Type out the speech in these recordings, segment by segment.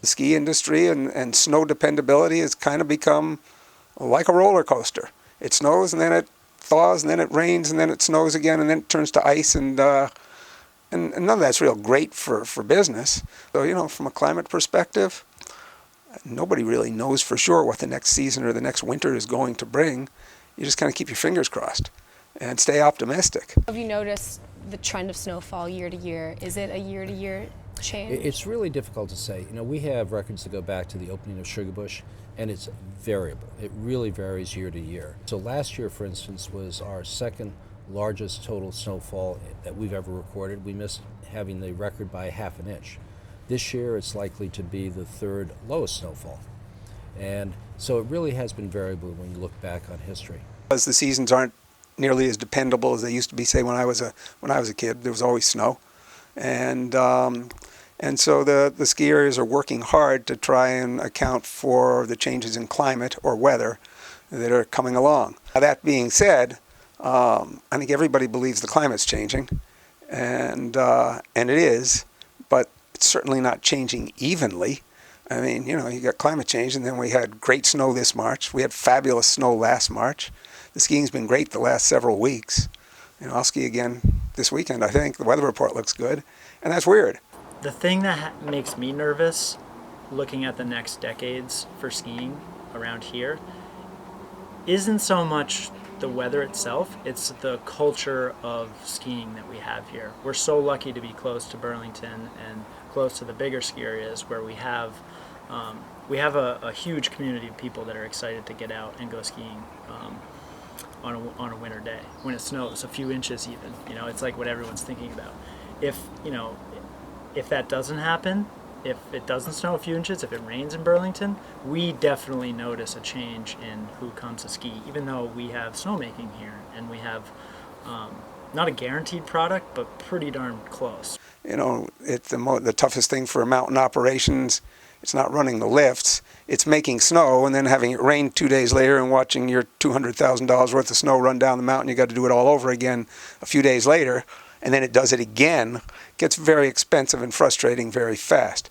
The ski industry and snow dependability has kind of become like a roller coaster. It snows and then it thaws and then it rains and then it snows again and then it turns to ice, and none of that's real great for business. So, from a climate perspective, nobody really knows for sure what the next season or the next winter is going to bring. You just kind of keep your fingers crossed and stay optimistic. Have you noticed the trend of snowfall year to year? Is it a year to year change? It's really difficult to say. We have records that go back to the opening of Sugarbush, and it's variable. It really varies year to year. So last year, for instance, was our second largest total snowfall that we've ever recorded. We missed having the record by ½ an inch. This year, it's likely to be the third lowest snowfall. And so it really has been variable when you look back on history. Because the seasons aren't nearly as dependable as they used to be, say, when I was a kid. There was always snow. And so the skiers are working hard to try and account for the changes in climate or weather that are coming along. Now, that being said, I think everybody believes the climate's changing, and it is, but it's certainly not changing evenly. I mean, you got climate change, and then we had great snow this March. We had fabulous snow last March. The skiing's been great the last several weeks. I'll ski again this weekend, I think. The weather report looks good, and that's weird. The thing that makes me nervous looking at the next decades for skiing around here isn't so much the weather itself, it's the culture of skiing that we have here. We're so lucky to be close to Burlington and close to the bigger ski areas where we have a huge community of people that are excited to get out and go skiing on a winter day when it snows a few inches even. It's like what everyone's thinking about. If that doesn't happen, if it doesn't snow a few inches, if it rains in Burlington, we definitely notice a change in who comes to ski, even though we have snowmaking here and we have not a guaranteed product, but pretty darn close. It's the toughest thing for mountain operations. It's not running the lifts. It's making snow and then having it rain 2 days later and watching your $200,000 worth of snow run down the mountain. You got to do it all over again a few days later, and then it does it again. It gets very expensive and frustrating very fast.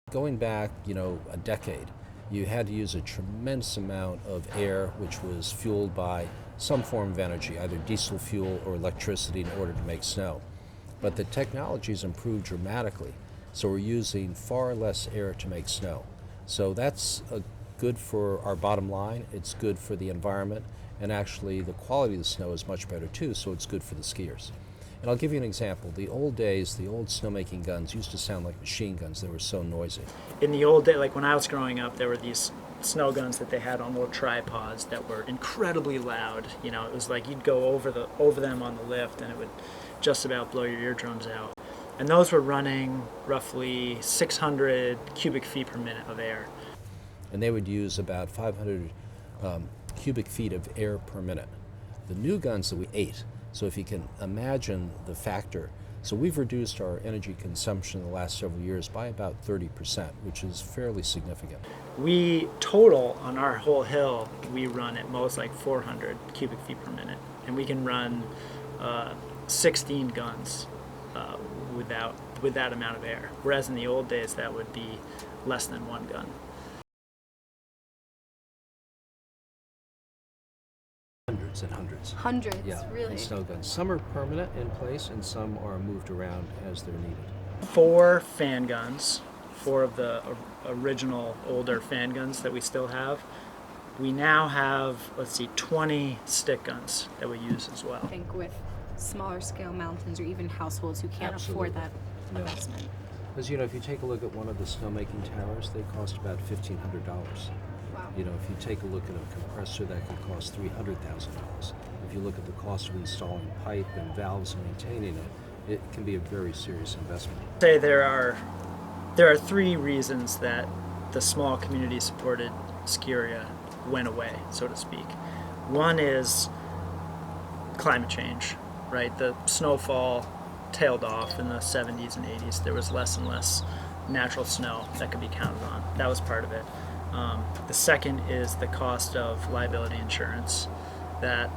Going back, a decade, you had to use a tremendous amount of air, which was fueled by some form of energy, either diesel fuel or electricity, in order to make snow. But the technology's improved dramatically, so we're using far less air to make snow. So that's good for our bottom line, it's good for the environment, and actually the quality of the snow is much better too, so it's good for the skiers. And I'll give you an example. The old days, the old snowmaking guns used to sound like machine guns. They were so noisy. In the old day, like when I was growing up, there were these snow guns that they had on little tripods that were incredibly loud. It was like you'd go over them on the lift and it would just about blow your eardrums out. And those were running roughly 600 cubic feet per minute of air. And they would use about 500 cubic feet of air per minute. The new guns that we ate, so if you can imagine the factor, so we've reduced our energy consumption in the last several years by about 30%, which is fairly significant. We total on our whole hill, we run at most like 400 cubic feet per minute, and we can run 16 guns with that amount of air. Whereas in the old days, that would be less than one gun. Hundreds and hundreds. Hundreds, yeah, really? And snow guns. Some are permanent in place and some are moved around as they're needed. 4 fan guns, 4 of the original older fan guns that we still have. We now have, 20 stick guns that we use as well. I think with smaller scale mountains or even households who can't afford that investment. Because, if you take a look at one of the snowmaking towers, they cost about $1,500. Wow. If you take a look at a compressor, that could cost $300,000. If you look at the cost of installing pipe and valves and maintaining it, it can be a very serious investment. Say there are 3 reasons that the small community-supported ski area went away, so to speak. One is climate change, right? The snowfall tailed off in the 70s and 80s. There was less and less natural snow that could be counted on. That was part of it. The second is the cost of liability insurance that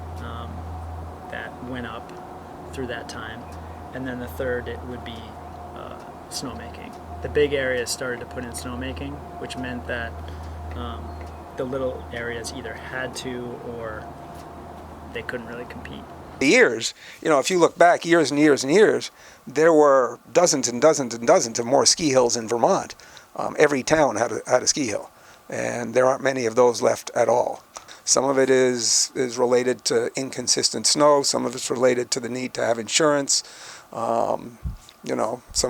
went up through that time. and then the third it would be snowmaking. The big areas started to put in snowmaking, which meant that the little areas either had to or they couldn't really compete. Years, if you look back years and years and years, there were dozens and dozens and dozens of more ski hills in Vermont. Every town had a ski hill, and there aren't many of those left at all. Some of it is related to inconsistent snow. Some of it's related to the need to have insurance. Some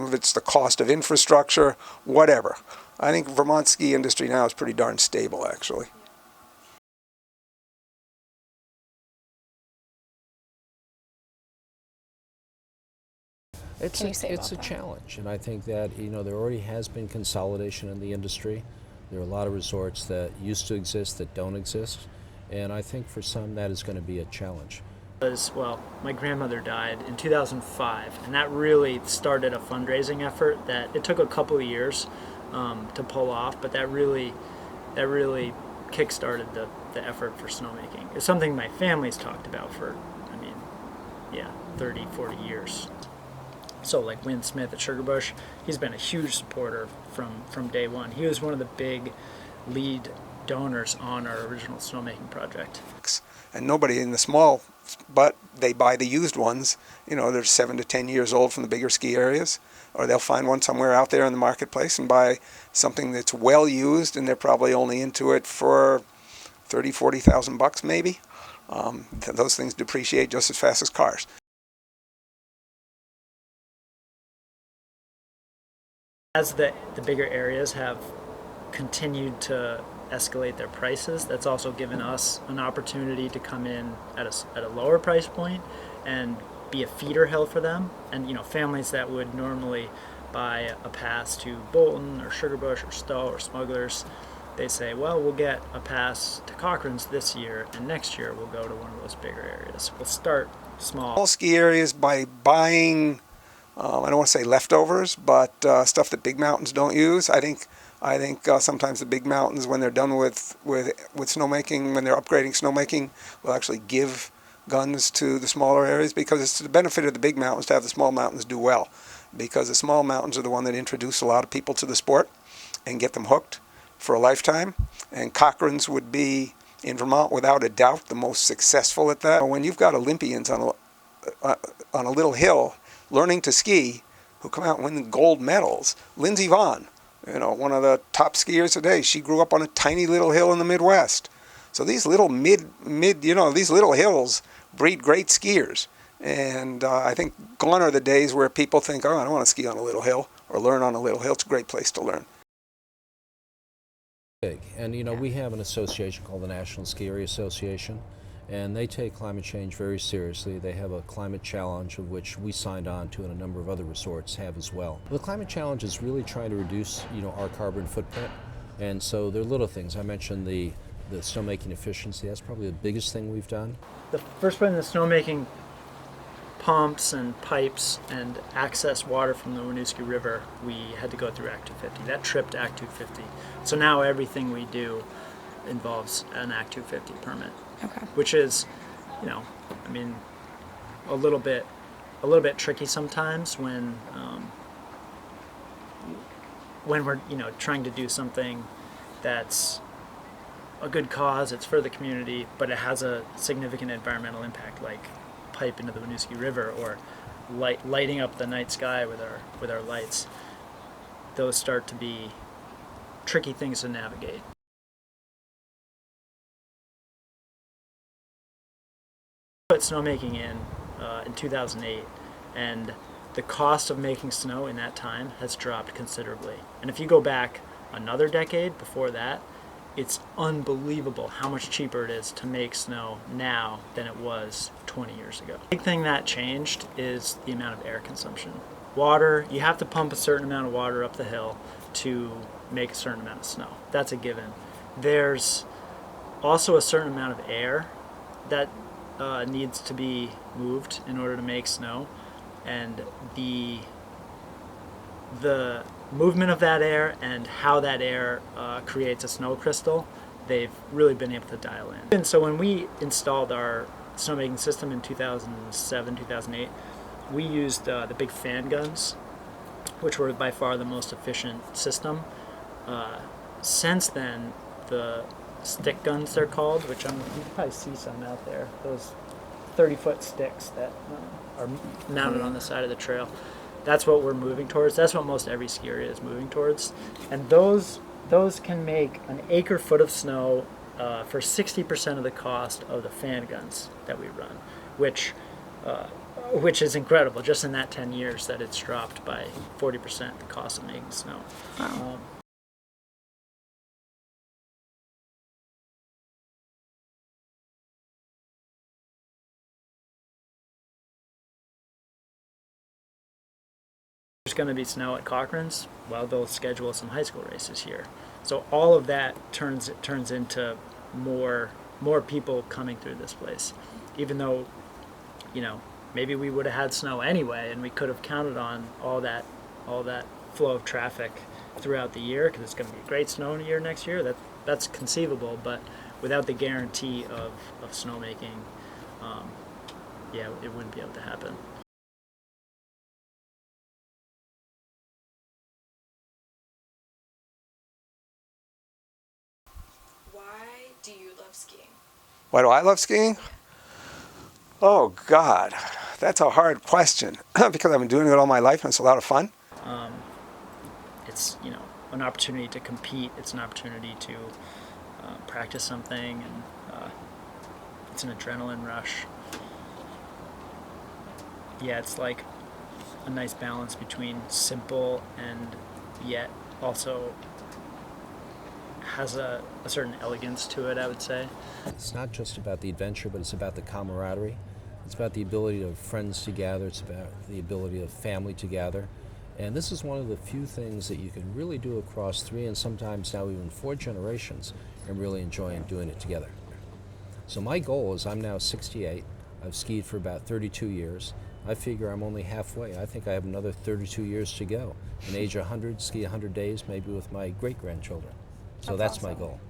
of it's the cost of infrastructure, whatever. I think Vermont's ski industry now is pretty darn stable, actually. Can you say It's a about that? challenge, and I think that there already has been consolidation in the industry. There are a lot of resorts that used to exist that don't exist, and I think for some that is going to be a challenge. Well, my grandmother died in 2005, and that really started a fundraising effort that it took a couple of years to pull off, but that really kick-started the effort for snowmaking. It's something my family's talked about for, 30, 40 years. So like Win Smith at Sugarbush, he's been a huge supporter from day one. He was one of the big lead donors on our original snowmaking project. And nobody in the small, but they buy the used ones. They're 7 to 10 years old from the bigger ski areas, or they'll find one somewhere out there in the marketplace and buy something that's well used, and they're probably only into it for $30,000-$40,000 maybe. Those things depreciate just as fast as cars. As the bigger areas have continued to escalate their prices, that's also given us an opportunity to come in at a lower price point and be a feeder hill for them. And families that would normally buy a pass to Bolton or Sugarbush or Stowe or Smugglers, they say, well, we'll get a pass to Cochran's this year, and next year we'll go to one of those bigger areas. We'll start small. Small ski areas by buying, I don't want to say leftovers, but stuff that big mountains don't use. I think sometimes the big mountains, when they're done with snowmaking, when they're upgrading snowmaking, will actually give guns to the smaller areas, because it's to the benefit of the big mountains to have the small mountains do well, because the small mountains are the one that introduce a lot of people to the sport and get them hooked for a lifetime. And Cochran's would be, in Vermont, without a doubt, the most successful at that. When you've got Olympians on a little hill learning to ski who come out and win gold medals, Lindsey Vonn, one of the top skiers today, she grew up on a tiny little hill in the Midwest. So these little these little hills breed great skiers. And I think gone are the days where people think, oh, I don't want to ski on a little hill or learn on a little hill. It's a great place to learn. And we have an association called the National Ski Area Association, and they take climate change very seriously. They have a climate challenge, of which we signed on to, and a number of other resorts have as well. The climate challenge is really trying to reduce our carbon footprint, and so there are little things. I mentioned the snowmaking efficiency. That's probably the biggest thing we've done. The first one, the snowmaking pumps and pipes and access water from the Winooski River, we had to go through Act 250. That tripped Act 250. So now everything we do involves an Act 250 permit. Okay. Which is, a little bit tricky sometimes when we're trying to do something that's a good cause, it's for the community, but it has a significant environmental impact, like pipe into the Winooski River or lighting up the night sky with our lights. Those start to be tricky things to navigate. Put snowmaking in 2008, and the cost of making snow in that time has dropped considerably. And if you go back another decade before that, it's unbelievable how much cheaper it is to make snow now than it was 20 years ago. The big thing that changed is the amount of air consumption. Water, you have to pump a certain amount of water up the hill to make a certain amount of snow. That's a given. There's also a certain amount of air that needs to be moved in order to make snow, and the movement of that air and how that air creates a snow crystal, they've really been able to dial in. And so when we installed our snowmaking system in 2007, 2008, we used the big fan guns, which were by far the most efficient system. Since then, the stick guns they're called, which you can probably see some out there, those 30-foot sticks that are mounted on the side of the trail. That's what we're moving towards. That's what most every ski area is moving towards. And those can make an acre-foot of snow for 60% of the cost of the fan guns that we run, which is incredible. Just in that 10 years that it's dropped by 40% the cost of making snow. Wow. There's going to be snow at Cochran's. Well, they'll schedule some high school races here. So all of that turns into more people coming through this place. Even though, maybe we would have had snow anyway, and we could have counted on all that flow of traffic throughout the year, because it's going to be a great snow year next year. That's conceivable, but without the guarantee of snowmaking, it wouldn't be able to happen. Why do you love skiing? Why do I love skiing? Oh, God, that's a hard question because I've been doing it all my life and it's a lot of fun. It's an opportunity to compete. It's an opportunity to practice something, and it's an adrenaline rush. Yeah, it's like a nice balance between simple and yet also has a certain elegance to it, I would say. It's not just about the adventure, but it's about the camaraderie. It's about the ability of friends to gather. It's about the ability of family to gather. And this is one of the few things that you can really do across 3 and sometimes now even 4 generations and really enjoy doing it together. So my goal is, I'm now 68. I've skied for about 32 years. I figure I'm only halfway. I think I have another 32 years to go. And age 100, ski 100 days, maybe with my great-grandchildren. So that's my goal.